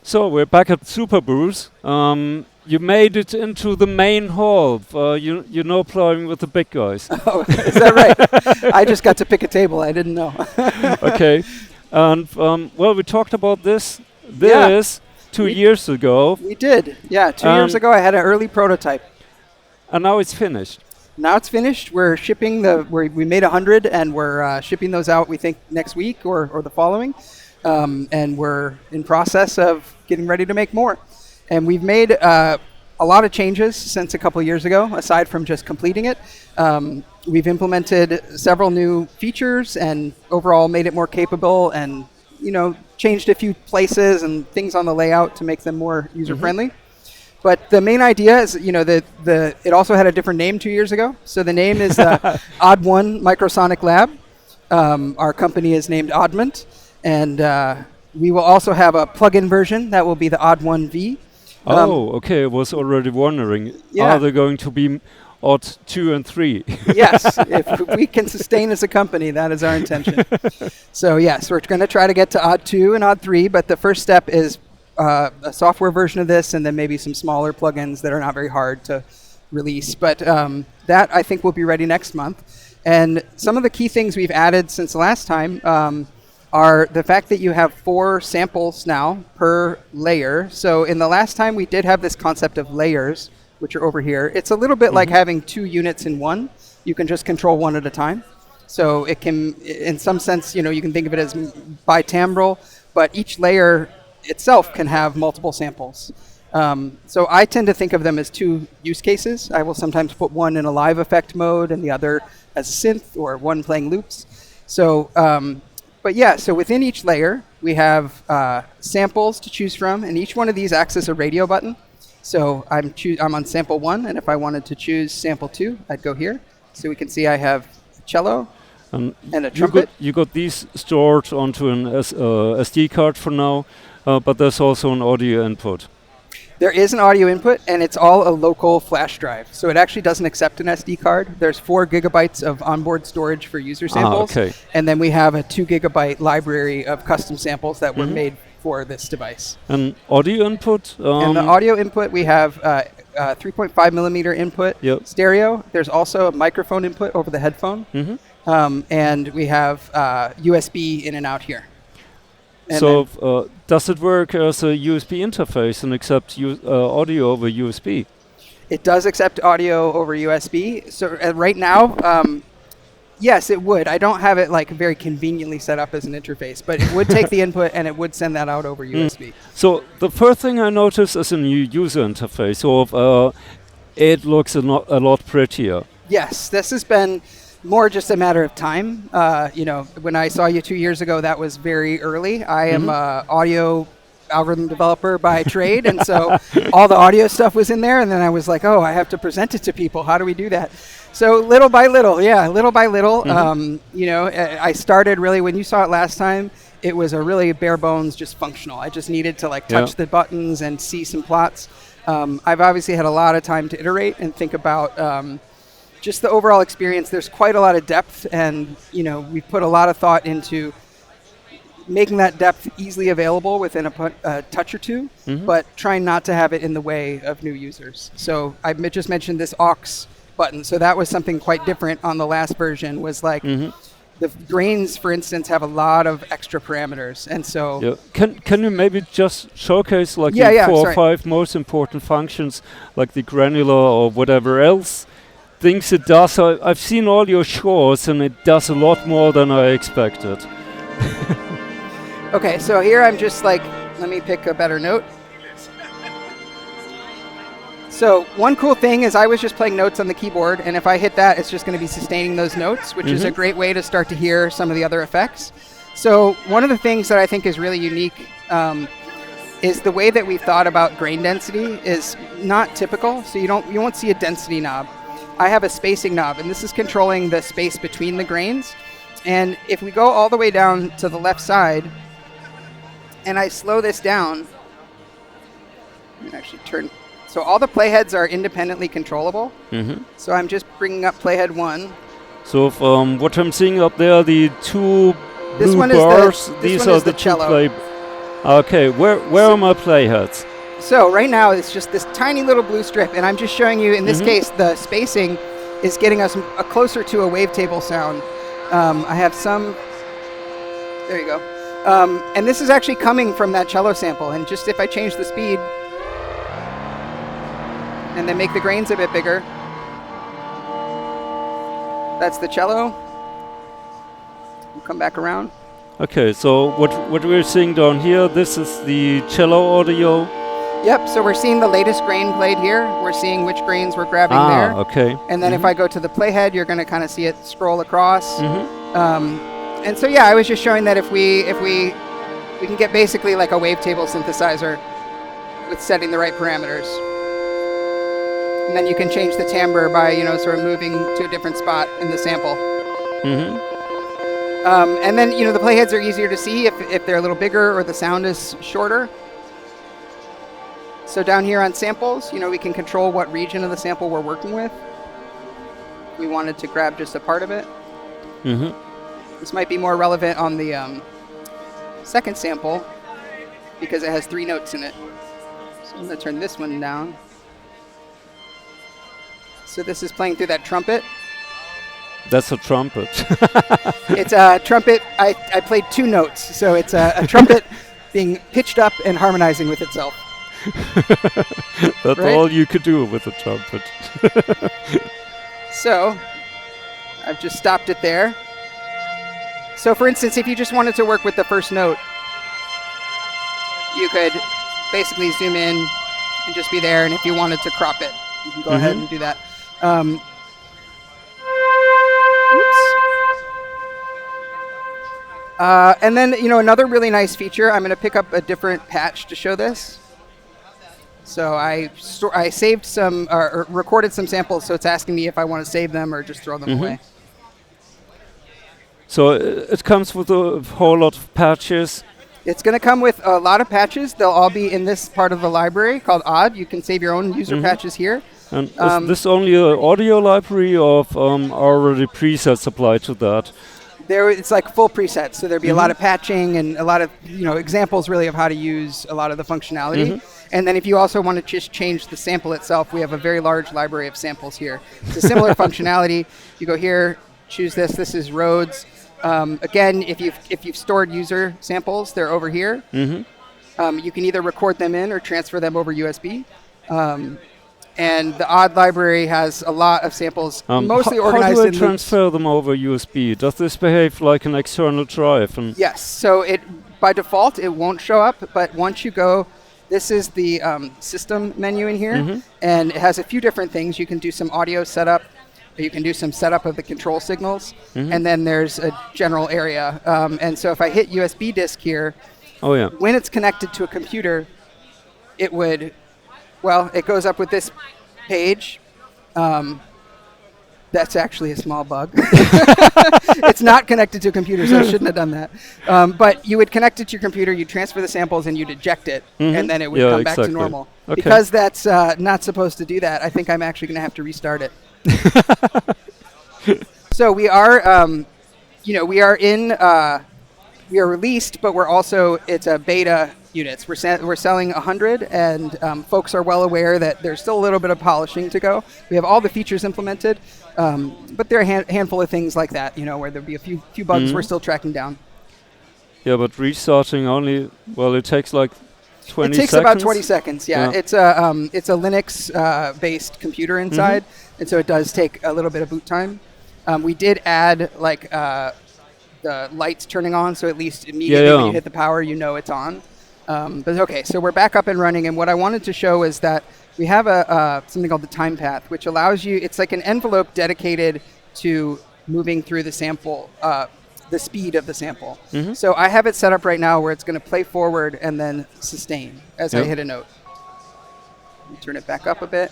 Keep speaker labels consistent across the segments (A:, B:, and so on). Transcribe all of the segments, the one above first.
A: So we're back at Superbooth. You made it into the main hall. You know playing with the big guys.
B: Oh, is that right? I just got to pick a table. I didn't know.
A: Okay. And well, we talked about this 2 years ago.
B: We did. Yeah, 2 years ago I had an early prototype.
A: And now it's finished.
B: Now it's finished. We're shipping we made 100 and we're shipping those out, we think, next week or the following. And we're in process of getting ready to make more. And we've made a lot of changes since a couple years ago, aside from just completing it. We've implemented several new features and overall made it more capable and, changed a few places and things on the layout to make them more user-friendly. But the main idea is, it also had a different name 2 years ago. So the name is the Odd-1 Microsonic Lab. Our company is named Oddment. And we will also have a plug-in version that will be the Odd-1 V.
A: Okay. I was already wondering, are there going to be Odd-2 and 3? Yes,
B: if we can sustain as a company, that is our intention. So yes, we're going to try to get to Odd-2 and Odd-3, but the first step is a software version of this and then maybe some smaller plugins that are not very hard to release. But that, I think, will be ready next month. And some of the key things we've added since the last time are the fact that you have 4 samples now per layer. So in the last time, we did have this concept of layers, which are over here. It's a little bit like having 2 units in one. You can just control one at a time. So it can, in some sense, you can think of it as bitimbral, but each layer itself can have multiple samples. So I tend to think of them as 2 use cases. I will sometimes put one in a live effect mode and the other as a synth, or one playing loops. So, so within each layer, we have samples to choose from, and each one of these acts as a radio button. So I'm on sample 1, and if I wanted to choose sample 2, I'd go here. So we can see I have a cello and a trumpet.
A: You got these stored onto an SD card for now, but there's also an audio input.
B: There is an audio input, and it's all a local flash drive. So it actually doesn't accept an SD card. There's 4 gigabytes of onboard storage for user samples. And then we have a 2 gigabyte library of custom samples that were made for this device.
A: And audio input?
B: And the audio input, we have 3.5 millimeter input stereo. There's also a microphone input over the headphone. And we have USB in and out here. And
A: so does it work as a USB interface and accept audio over USB?
B: It does accept audio over USB. So right now, yes, it would. I don't have it very conveniently set up as an interface, but it would take the input and it would send that out over USB.
A: So the first thing I noticed is a new user interface. So it looks a lot prettier.
B: Yes, this has been more just a matter of time. When I saw you 2 years ago, that was very early. I am an audio algorithm developer by trade, and so all the audio stuff was in there, and then I was like, I have to present it to people. How do we do that? So little by little, I started really, when you saw it last time, it was a really bare bones, just functional. I just needed to touch the buttons and see some plots. I've obviously had a lot of time to iterate and think about just the overall experience. There's quite a lot of depth, and we put a lot of thought into making that depth easily available within a touch or two, but trying not to have it in the way of new users. So I just mentioned this aux button. So that was something quite different on the last version, was the grains, for instance, have a lot of extra parameters. And so
A: can you maybe just showcase the 4 or 5 most important functions, like the granular or whatever else things it does? I've seen all your shows, and it does a lot more than I expected.
B: Okay, so here I'm just let me pick a better note. So one cool thing is I was just playing notes on the keyboard, and if I hit that, it's just going to be sustaining those notes, which is a great way to start to hear some of the other effects. So one of the things that I think is really unique is the way that we've thought about grain density is not typical. So you won't see a density knob. I have a spacing knob, and this is controlling the space between the grains. And if we go all the way down to the left side, and I slow this down, actually turn. So all the playheads are independently controllable. So I'm just bringing up playhead 1.
A: So what I'm seeing up there, the 2
B: this
A: blue
B: one
A: bars,
B: is
A: these are the
B: cello.
A: play. Okay, where are my playheads?
B: So right now it's just this tiny little blue strip, and I'm just showing you, in this case, the spacing is getting us closer to a wavetable sound. I have some, there you go. And this is actually coming from that cello sample, and just if I change the speed, and then make the grains a bit bigger, that's the cello. We'll come back around.
A: Okay, so what we're seeing down here, this is the cello audio.
B: Yep, so we're seeing the latest grain played here. We're seeing which grains we're grabbing there.
A: Okay.
B: And then if I go to the playhead, you're going to kind of see it scroll across. And so yeah, I was just showing that if we can get basically like a wavetable synthesizer with setting the right parameters. And then you can change the timbre by, sort of moving to a different spot in the sample. And then, the playheads are easier to see if they're a little bigger or the sound is shorter. So down here on samples, we can control what region of the sample we're working with. We wanted to grab just a part of it. This might be more relevant on the second sample because it has 3 notes in it. So I'm going to turn this one down. So this is playing through that trumpet.
A: That's a trumpet.
B: It's a trumpet. I played 2 notes, so it's a trumpet being pitched up and harmonizing with itself.
A: That's all you could do with a trumpet.
B: So I've just stopped it there. So for instance, if you just wanted to work with the first note, you could basically zoom in and just be there, and if you wanted to crop it, you can go ahead and do that. And then, another really nice feature, I'm going to pick up a different patch to show this. So I saved some, or recorded some samples, so it's asking me if I want to save them or just throw them away. So
A: it comes with a whole lot of patches.
B: It's going to come with a lot of patches. They'll all be in this part of the library called Odd. You can save your own user patches here.
A: And is this only an audio library of already presets applied to that?
B: It's like full presets, so there'll be a lot of patching and a lot of examples really of how to use a lot of the functionality. And then if you also want to just change the sample itself, we have a very large library of samples here. It's a similar functionality. You go here, choose this. This is Rhodes. Again, if you've stored user samples, they're over here. You can either record them in or transfer them over USB. And the Odd library has a lot of samples, mostly organized in
A: How do I transfer them over USB? Does this behave like an external drive?
B: Yes. So by default, it won't show up. But once you go, this is the system menu in here. And it has a few different things. You can do some audio setup. You can do some setup of the control signals. And then there's a general area. And so if I hit USB disk here, when it's connected to a computer, it would... Well, it goes up with this page. That's actually a small bug. It's not connected to a computer, so I shouldn't have done that. But you would connect it to your computer, you'd transfer the samples, and you'd eject it, and then it would come back to normal. Because that's not supposed to do that, I think I'm actually going to have to restart it. So we are, we are released, but we're also, it's a beta units. We're selling 100, and folks are well aware that there's still a little bit of polishing to go. We have all the features implemented, but there are a handful of things like that, where there'll be a few bugs we're still tracking down.
A: Yeah, but restarting only, it takes like 20 seconds?
B: It takes about 20 seconds, yeah. It's a Linux-based computer inside, and so it does take a little bit of boot time. We did add, the lights turning on, so at least immediately when you hit the power, it's on. But okay, so we're back up and running, and what I wanted to show is that we have something called the time path, which allows you, it's like an envelope dedicated to moving through the sample, the speed of the sample. So I have it set up right now where it's going to play forward and then sustain as I hit a note. Let me turn it back up a bit.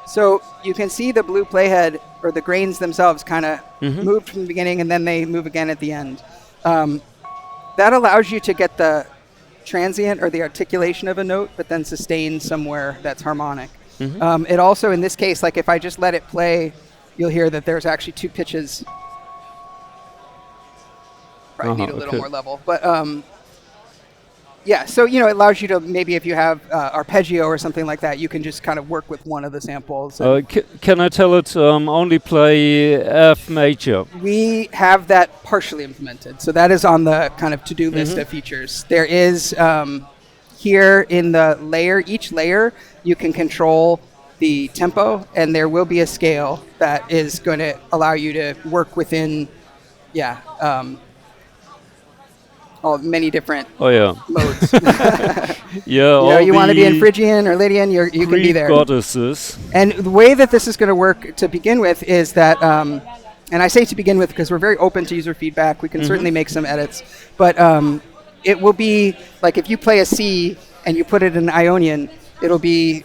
B: So you can see the blue playhead, or the grains themselves, kind of moved from the beginning, and then they move again at the end. That allows you to get the transient or the articulation of a note, but then sustain somewhere that's harmonic. It also, in this case, like if I just let it play, you'll hear that there's actually 2 pitches. probably need a little more level. But yeah, so, you know, it allows you to, maybe if you have arpeggio or something like that, you can just kind of work with one of the samples.
A: Can I tell it only play F major?
B: We have that partially implemented. So that is on the kind of to-do list of features. There is, here in the layer, each layer, you can control the tempo, and there will be a scale that is going to allow you to work within, many different modes. You want to be in Phrygian or Lydian, you can be there.
A: Goddesses.
B: And the way that this is going to work to begin with is that, and I say to begin with because we're very open to user feedback. We can certainly make some edits, but it will be like if you play a C and you put it in Ionian, it'll be,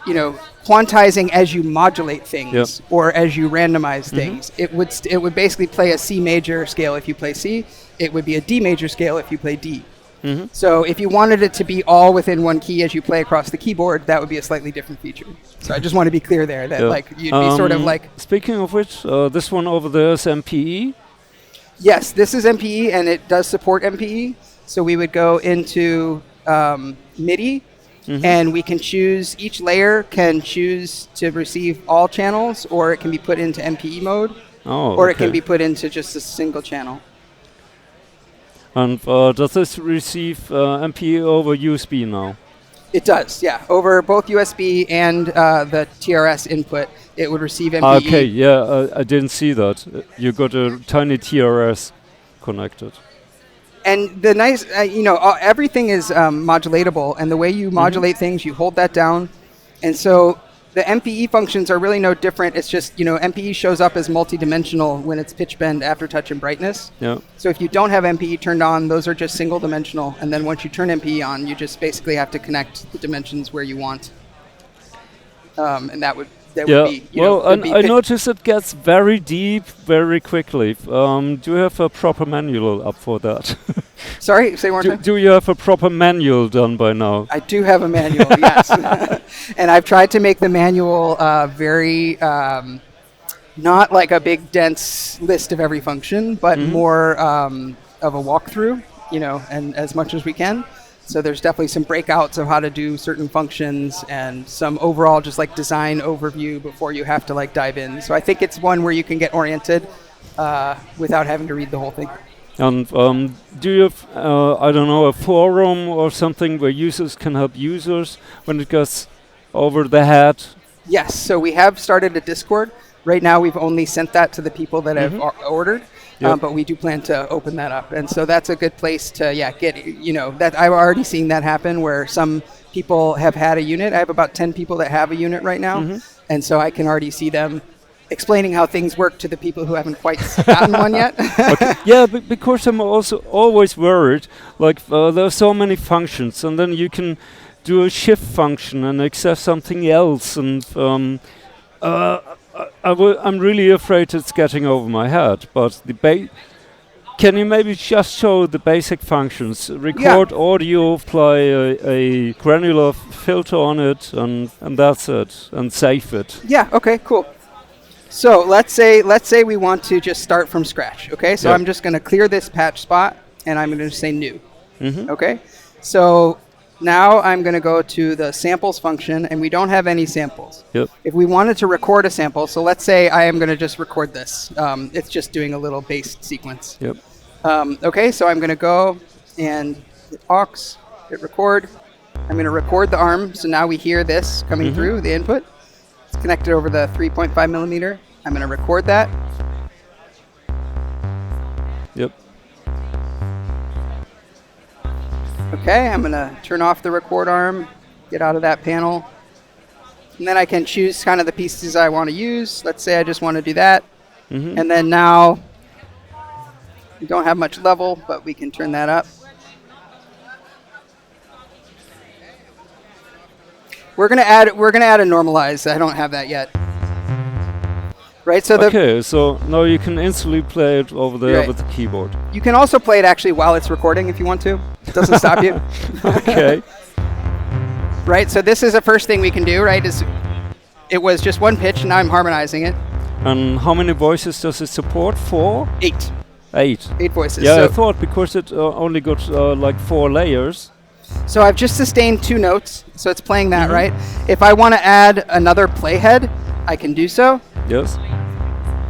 B: you know, quantizing as you modulate things or as you randomize things. It would basically play a C major scale if you play C. It would be a D major scale if you play D. So if you wanted it to be all within one key as you play across the keyboard, that would be a slightly different feature. So I just want to be clear there that like you'd be sort of like...
A: Speaking of which, this one over there is MPE?
B: Yes, this is MPE, and it does support MPE. So we would go into MIDI, and we can choose, each layer can choose to receive all channels, or it can be put into MPE mode, or it can be put into just a single channel.
A: And does this receive MPE over USB now?
B: It does, yeah. Over both USB and the TRS input, it would receive MPE.
A: Okay, yeah, I didn't see that. You got a tiny TRS connected.
B: And the nice, you know, everything is modulatable, and the way you modulate things, you hold that down. And so the MPE functions are really no different. It's just, you know, MPE shows up as multi-dimensional when it's pitch bend, aftertouch, and brightness. Yeah. So if you don't have MPE turned on, those are just single dimensional. And then once you turn MPE on, you just basically have to connect the dimensions where you want. And that would be,
A: I notice it gets very deep very quickly. Do you have a proper manual up for that?
B: Sorry, say one more time.
A: Do you have a proper manual done by now?
B: I do have a manual, yes. And I've tried to make the manual very, not like a big dense list of every function, but more of a walkthrough, you know, and as much as we can. So there's definitely some breakouts of how to do certain functions and some overall just like design overview before you have to like dive in. So I think it's one where you can get oriented without having to read the whole thing.
A: And do you have, I don't know, a forum or something where users can help users when it goes over the head?
B: Yes, so we have started a Discord. Right now we've only sent that to the people that have ordered. But we do plan to open that up. And so that's a good place to, get, you know, that I've already seen that happen where some people have had a unit. I have about 10 people that have a unit right now. And so I can already see them explaining how things work to the people who haven't quite gotten one yet.
A: Yeah, because I'm also always worried, like there are so many functions and then you can do a shift function and access something else. And I'm really afraid it's getting over my head, but can you maybe just show the basic functions? Record audio, apply a granular filter on it, and that's it, and save it.
B: Yeah, okay, cool. So let's say we want to just start from scratch, okay? So I'm just going to clear this patch spot, and I'm going to say new, okay? So now I'm going to go to the samples function, and we don't have any samples. If we wanted to record a sample, so let's say I am going to just record this. It's just doing a little bass sequence. Okay, so I'm going to go and hit aux, hit record. I'm going to record the arm, so now we hear this coming through the input. It's connected over the 3.5 millimeter. I'm going to record that. Okay, I'm going to turn off the record arm, get out of that panel. And then I can choose kind of the pieces I want to use. Let's say I just want to do that. And then now, we don't have much level, but we can turn that up. We're going to add a normalize. I don't have that yet. Right, so
A: so now you can instantly play it over there with the keyboard.
B: You can also play it actually while it's recording if you want to. It doesn't stop you.
A: Okay.
B: Right, so this is the first thing we can do, right? It was just one pitch, and now I'm harmonizing it.
A: And how many voices does it support? 4?
B: 8.
A: 8.
B: 8 voices.
A: Yeah,
B: so
A: I thought because it only got like 4 layers.
B: So I've just sustained 2 notes, so it's playing that, right? If I want to add another playhead, I can do so.
A: Yes.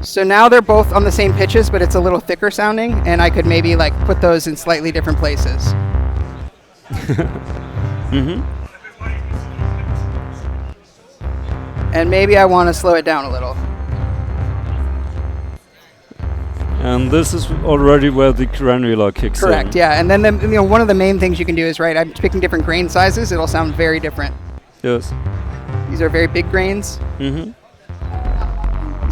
B: So now they're both on the same pitches, but it's a little thicker sounding, and I could maybe like put those in slightly different places. And maybe I want to slow it down a little.
A: And this is already where the granular kicks in.
B: Correct, yeah. And then one of the main things you can do is, right, I'm picking different grain sizes. It'll sound very different.
A: Yes.
B: These are very big grains. These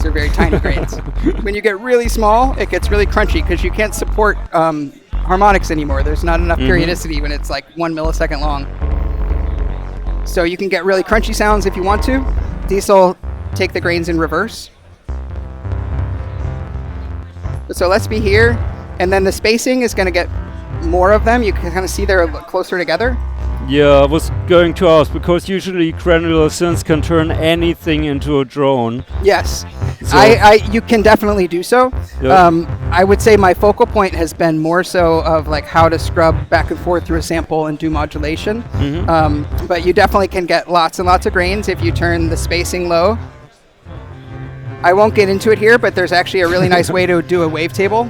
B: are very tiny grains. When you get really small, it gets really crunchy because you can't support harmonics anymore. There's not enough periodicity when it's like 1 millisecond long. So you can get really crunchy sounds if you want to. These will take the grains in reverse. So let's be here, and then the spacing is going to get more of them. You can kind of see they're closer together.
A: Yeah, I was going to ask, because usually granular synths can turn anything into a drone.
B: Yes,
A: so
B: you can definitely do so.
A: Yep.
B: I would say my focal point has been more so of like how to scrub back and forth through a sample and do modulation. But you definitely can get lots and lots of grains if you turn the spacing low. I won't get into it here, but there's actually a really nice way to do a wavetable.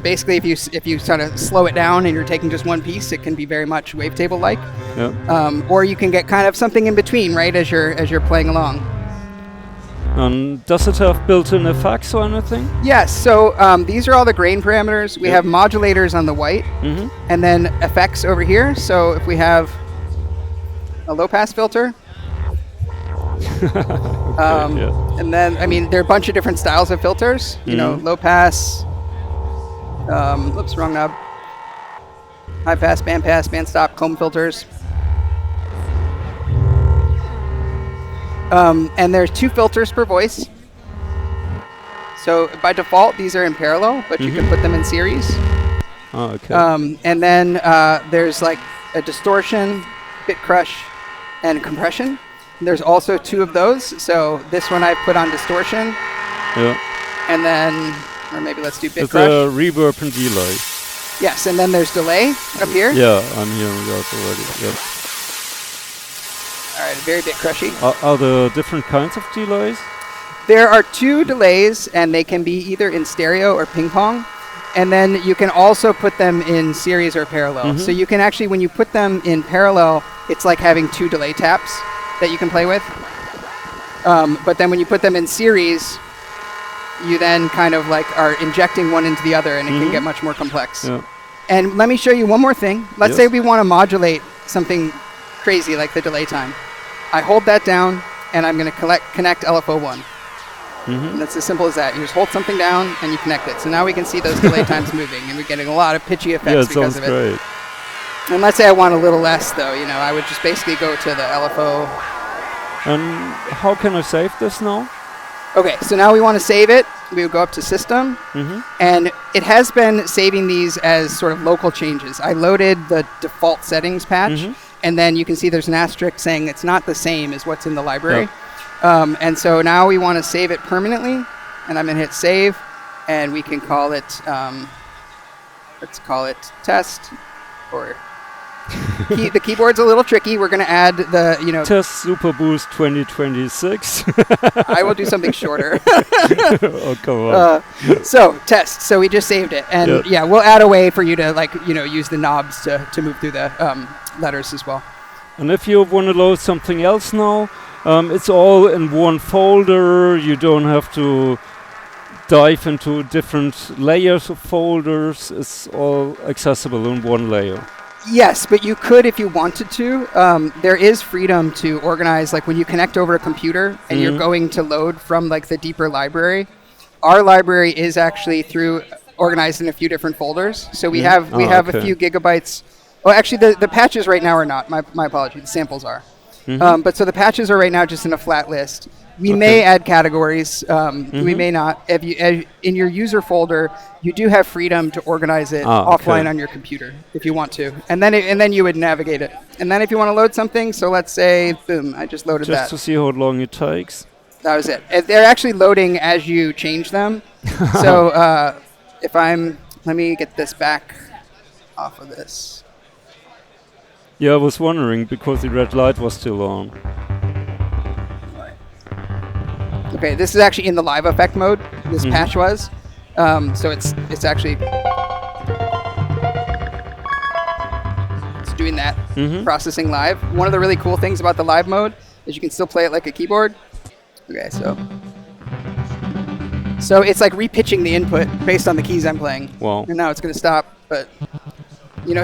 B: Basically, if you sort of slow it down and you're taking just one piece, it can be very much wavetable-like.
A: Yep.
B: Or you can get kind of something in between, right, as you're playing along.
A: Does it have built-in effects or anything?
B: Yes. So these are all the grain parameters. We have modulators on the white, and then effects over here. So if we have a low-pass filter. And then, I mean, there are a bunch of different styles of filters. You know, low pass. Oops, wrong knob. High pass, band stop, comb filters. And there's 2 filters per voice. So by default, these are in parallel, but you can put them in series.
A: Oh, okay.
B: And then there's like a distortion, bit crush, and compression. There's also 2 of those. So this one I put on distortion.
A: Yeah.
B: And then, or maybe let's do bit
A: it's
B: crush.
A: a reverb and delay.
B: Yes, and then there's delay up here.
A: Yeah, I'm hearing that already. Yep.
B: All right, very bit crushy.
A: Are there different kinds of delays?
B: There are 2 delays, and they can be either in stereo or ping pong. And then you can also put them in series or parallel. So you can actually, when you put them in parallel, it's like having 2 delay taps that you can play with. But then when you put them in series, you then kind of like are injecting one into the other, and it can get much more complex. Yeah. And let me show you one more thing. Let's say we want to modulate something crazy like the delay time. I hold that down, and I'm going to connect LFO1. And that's as simple as that. You just hold something down, and you connect it. So now we can see those delay times moving, and we're getting a lot of pitchy effects because of it. Great. And let's say I want a little less, though. You know, I would just basically go to the LFO.
A: And how can I save this now?
B: Okay, so now we want to save it. We would go up to System, and it has been saving these as sort of local changes. I loaded the default settings patch, and then you can see there's an asterisk saying it's not the same as what's in the library. And so now we want to save it permanently, and I'm going to hit Save, and we can call it, let's call it Test, or... the keyboard's a little tricky. We're going to add the,
A: Test Superbooth 2026.
B: I will do something shorter.
A: Oh, come on.
B: So, test. So we just saved it. And we'll add a way for you to, use the knobs to move through the letters as well.
A: And if you want to load something else now, it's all in one folder. You don't have to dive into different layers of folders. It's all accessible in one layer.
B: Yes, but you could if you wanted to. There is freedom to organize, like when you connect over a computer and you're going to load from like the deeper library. Our library is actually organized in a few different folders. So we have a few gigabytes. Well, actually, the patches right now are not. My apology. The samples are. But so the patches are right now just in a flat list. We may add categories. We may not. In your user folder, you do have freedom to organize it offline on your computer if you want to, and then you would navigate it. And then if you want to load something, so let's say, boom, I just loaded that.
A: Just to see how long it takes.
B: That was it. They're actually loading as you change them. So let me get this back off of this.
A: Yeah, I was wondering because the red light was still on.
B: Okay, this is actually in the live effect mode. This patch was, so it's actually doing that processing live. One of the really cool things about the live mode is you can still play it like a keyboard. Okay, so it's like repitching the input based on the keys I'm playing.
A: Wow.
B: And now it's going to stop, but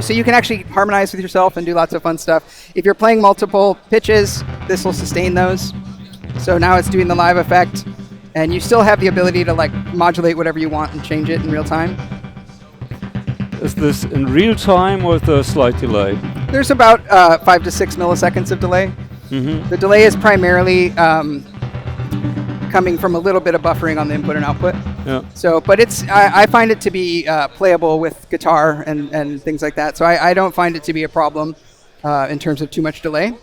B: so you can actually harmonize with yourself and do lots of fun stuff. If you're playing multiple pitches, this will sustain those. So now it's doing the live effect, and you still have the ability to like modulate whatever you want and change it in real time.
A: Is this in real time or with a slight delay?
B: There's about 5 to 6 milliseconds of delay. The delay is primarily coming from a little bit of buffering on the input and output.
A: Yeah.
B: So, but I find it to be playable with guitar and things like that. So I don't find it to be a problem in terms of too much delay.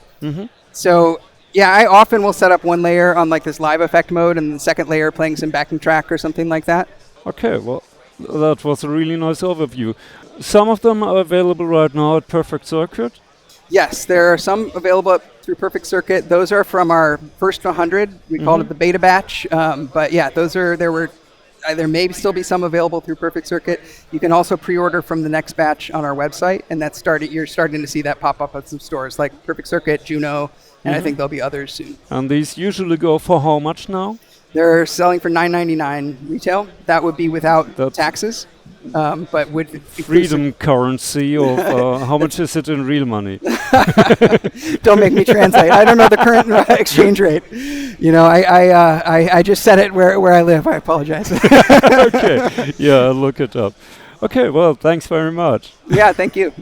B: So yeah, I often will set up one layer on like this live effect mode and the second layer playing some backing track or something like that.
A: Okay, well, that was a really nice overview. Some of them are available right now at Perfect Circuit.
B: Yes, there are some available through Perfect Circuit. Those are from our first 100. We called it the beta batch. But yeah, there may still be some available through Perfect Circuit. You can also pre-order from the next batch on our website, and you're starting to see that pop up at some stores like Perfect Circuit, Juno, and I think there'll be others soon.
A: And these usually go for how much now?
B: They're selling for $9.99 retail. That would be without taxes. But with
A: freedom currency of how much is it in real money?
B: Don't make me translate. I don't know the current exchange rate. I just said it where I live. I apologize.
A: Okay. Yeah, I'll look it up. Okay. Well, thanks very much.
B: Yeah. Thank you.